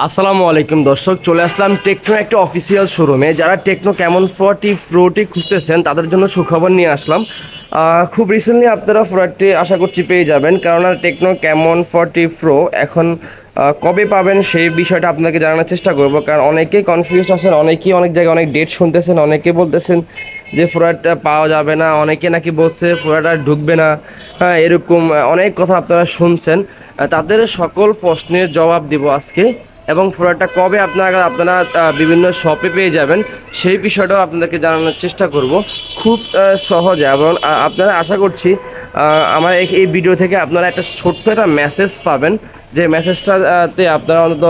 আসসালামু আলাইকুম দর্শক, চলে আসলাম টেকনো একটা অফিসিয়াল শোরুমে। যারা টেকনো ক্যামন 40 প্রোটি খুঁজতেছেন তাদের জন্য সুখবর নিয়ে আসলাম। খুব রিসেন্টলি আপনারা প্রোডাক্টটি আশা করছি পেয়ে যাবেন, কেননা টেকনো ক্যামন 40 প্রো এখন কবে পাবেন সেই বিষয়টা আপনাকে জানানোর চেষ্টা করব। কারণ অনেকেই কনফিউজ আছেন, অনেকেই অনেক জায়গায় অনেক ডেট শুনতেছেন, অনেকে বলতেছেন যে প্রোডাক্টটা পাওয়া যাবে না, অনেকে নাকি বলছে প্রোডাক্টটা ঢুকবে না। হ্যাঁ, এরকম অনেক কথা আপনারা শুনছেন। তাদের সকল প্রশ্নের জবাব দিব আজকে, এবং প্রোডাক্টটা কবে আপনারা বিভিন্ন শপে পেয়ে যাবেন সেই বিষয়টাও আপনাদেরকে জানানোর চেষ্টা করব খুব সহজে। এবং আপনারা আশা করছি আমার এই ভিডিও থেকে আপনারা একটা ছোট্ট একটা মেসেজ পাবেন, যে মেসেজটাতে আপনারা অন্তত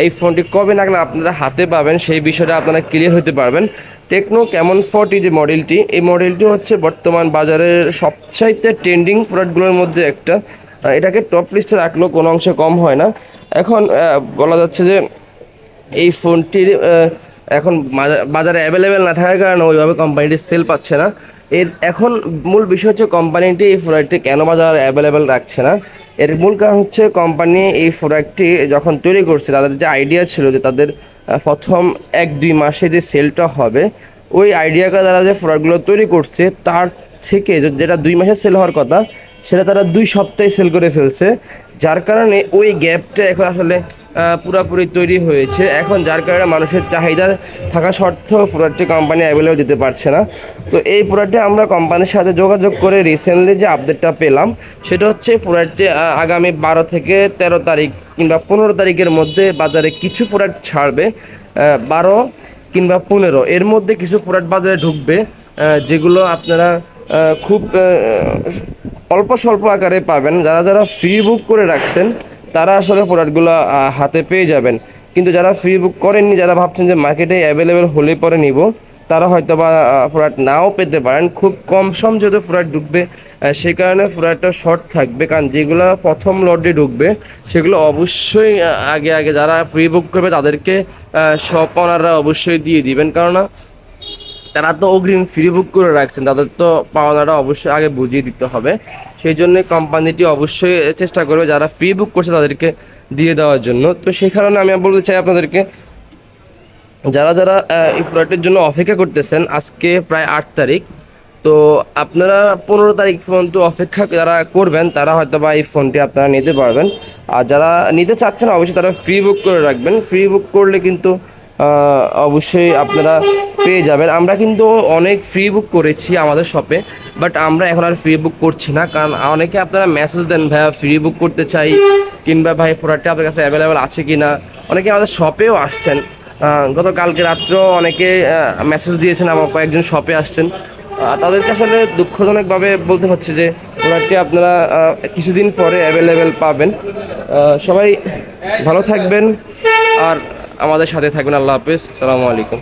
এই ফোনটি কবে নাগাদ আপনারা হাতে পাবেন সেই বিষয়টা আপনারা ক্লিয়ার হতে পারবেন। টেকনো ক্যামন 40 যে মডেলটি, এই মডেলটি হচ্ছে বর্তমান বাজারের সবচাইতে ট্রেন্ডিং প্রোডাক্টগুলোর মধ্যে একটা। এটাকে টপ লিস্টে রাখলেও কোনো অংশে কম হয় না। এখন বলা যাচ্ছে যে এই ফোনটির এখন বাজারে অ্যাভেলেবেল না থাকার কারণে ওইভাবে কোম্পানিটি সেল পাচ্ছে না। এর এখন মূল বিষয় হচ্ছে কোম্পানিটি এই প্রোডাক্টটি কেন বাজারে অ্যাভেলেবেল রাখছে না। এর মূল কারণ হচ্ছে কোম্পানি এই প্রোডাক্টটি যখন তৈরি করছে তাদের যে আইডিয়া ছিল যে তাদের প্রথম 1-2 মাসে যে সেলটা হবে, ওই আইডিয়াকে তারা যে প্রোডাক্টগুলো তৈরি করছে তার থেকে যেটা 2 মাসে সেল হওয়ার কথা সেটা তারা 2 সপ্তাহে সেল করে ফেলছে। যার কারণে ওই গ্যাপটা এখন আসলে পুরোপুরি তৈরি হয়েছে। এখন যার কারণে মানুষের চাহিদা থাকা সত্ত্বেও প্রোডাক্টটি কোম্পানি অ্যাভেলেবল দিতে পারছে না। তো এই প্রোডাক্টে আমরা কোম্পানির সাথে যোগাযোগ করে রিসেন্টলি যে আপডেটটা পেলাম সেটা হচ্ছে প্রোডাক্টটি আগামী 12 থেকে 13 তারিখ কিংবা 15 তারিখের মধ্যে বাজারে কিছু প্রোডাক্ট ছাড়বে। 12 কিংবা 15 এর মধ্যে কিছু প্রোডাক্ট বাজারে ঢুকবে, যেগুলো আপনারা খুব অল্প স্বল্প আকারে পাবেন। যারা যারা ফ্রি বুক করে রাখছেন তারা আসলে প্রোডাক্টগুলো হাতে পেয়ে যাবেন। কিন্তু যারা ফ্রি বুক করেননি, যারা ভাবছেন যে মার্কেটে অ্যাভেলেবেল হলে পরে নিব, তারা হয়তো বা প্রোডাক্ট নাও পেতে পারেন। খুব কম সম যেহেতু প্রোডাক্ট ঢুকবে, সেই কারণে প্রোডাক্টটা শর্ট থাকবে। কারণ যেগুলো প্রথম লটে ঢুকবে সেগুলো অবশ্যই আগে আগে যারা প্রি বুক করবে তাদেরকে শপ ওনাররা অবশ্যই দিয়ে দিবেন, কেননা তারা তো অগ্রিম ফ্রি বুক করে রাখছেন, তাদের তো পাওনাটা অবশ্যই আগে বুঝিয়ে দিতে হবে। সেই জন্য কোম্পানিটি অবশ্যই চেষ্টা করবে যারা ফ্রি বুক করছে তাদেরকে দিয়ে দেওয়ার জন্য। তো সেই কারণে আমি বলতে চাই আপনাদেরকে, যারা যারা এই প্রোডাক্টের জন্য অপেক্ষা করতেছেন, আজকে প্রায় 8 তারিখ, তো আপনারা 15 তারিখ পর্যন্ত অপেক্ষা যারা করবেন তারা হয়তো বা এই ফোনটি আপনারা নিতে পারবেন। আর যারা নিতে চাচ্ছেন অবশ্যই তারা ফ্রি বুক করে রাখবেন। ফ্রি বুক করলে কিন্তু অবশ্যই আপনারা পেয়ে যাবেন। আমরা কিন্তু অনেক ফ্রি বুক করেছি আমাদের শপে, বাট আমরা এখন আর ফ্রি বুক করছি না। কারণ অনেকে আপনারা মেসেজ দেন, ভাইয়া ফ্রি বুক করতে চাই, কিংবা ভাই প্রোডাক্টটা আপনার কাছে অ্যাভেলেবেল আছে কি না। অনেকে আমাদের শপেও আসছেন, গতকালকে রাত্রেও অনেকে মেসেজ দিয়েছেন, আমার কয়েকজন শপে আসছেন। তাদেরকে আসলে দুঃখজনকভাবে বলতে হচ্ছে যে প্রোডাক্টটি আপনারা কিছুদিন পরে অ্যাভেলেবেল পাবেন। সবাই ভালো থাকবেন আর আমাদের সাথে থাকবেন। আল্লাহ হাফেজ, আসসালামু আলাইকুম।